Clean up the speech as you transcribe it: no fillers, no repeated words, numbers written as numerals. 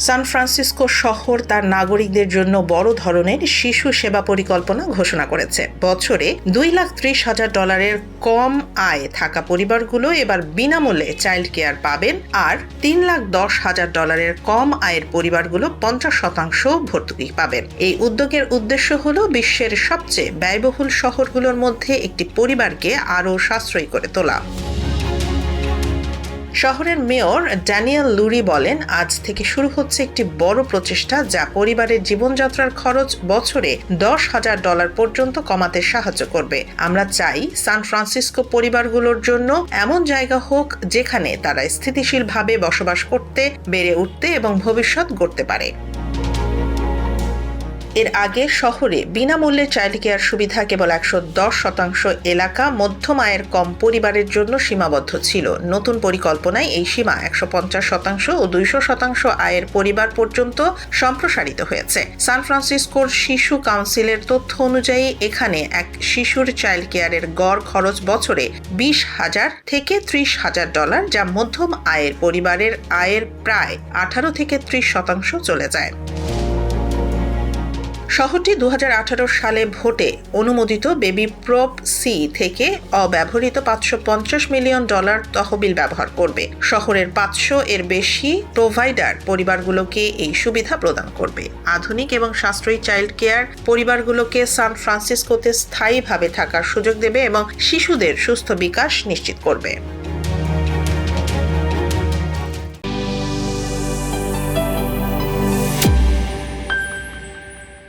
San Francisco শহর তার নাগরিকদের জন্য বড় ধরনের শিশু সেবা পরিকল্পনা ঘোষণা করেছে। বছরে $2,30,000 কম আয় থাকা পরিবারগুলো এবার বিনামূল্যে চাইল্ড কেয়ার পাবেন, আর $3,10,000 কম আয়ের পরিবারগুলো 50% ভর্তুকি পাবেন। এই উদ্যোগের উদ্দেশ্য হল বিশ্বের সবচেয়ে ব্যয়বহুল শহরগুলোর মধ্যে একটি পরিবারকে আরও সাশ্রয়ী করে তোলা। শহরের মেয়র ড্যানিয়েল লুরি বলেন, আজ থেকে শুরু হচ্ছে একটি বড় প্রচেষ্টা যা পরিবারের জীবনযাত্রার খরচ বছরে $10,000 পর্যন্ত কমাতে সাহায্য করবে। আমরা চাই সান ফ্রান্সিসকো পরিবারগুলোর জন্য এমন জায়গা হোক যেখানে তারা স্থিতিশীলভাবে বসবাস করতে, বেড়ে উঠতে এবং ভবিষ্যৎ গড়তে পারে। এর আগে শহরে বিনামূল্যে চাইল্ড কেয়ার সুবিধা কেবল 110% এলাকা, মধ্যম আয়ের কম পরিবারের জন্য সীমাবদ্ধ ছিল। নতুন পরিকল্পনায় এই সীমা 150% ও 200% আয়ের পরিবার পর্যন্ত সম্প্রসারিত হয়েছে। সান ফ্রান্সিসকোর শিশু কাউন্সিলের তথ্য অনুযায়ী এখানে এক শিশুর চাইল্ড কেয়ারের গড় খরচ বছরে $20,000 থেকে $30,000, যা মধ্যম আয়ের পরিবারের আয়ের প্রায় 18 থেকে 30% চলে যায়। শহরটি 2018 সালে ভোটে অনুমোদিত বেবি প্রপ সি থেকে অব্যবহৃত $550 মিলিয়ন তহবিল ব্যবহার করবে। শহরের 500 এর বেশি প্রোভাইডার পরিবারগুলোকে এই সুবিধা প্রদান করবে। আধুনিক এবং সাশ্রয়ী চাইল্ড কেয়ার পরিবারগুলোকে সান ফ্রান্সিসকোতে স্থায়ীভাবে থাকার সুযোগ দেবে এবং শিশুদের সুস্থ বিকাশ নিশ্চিত করবে।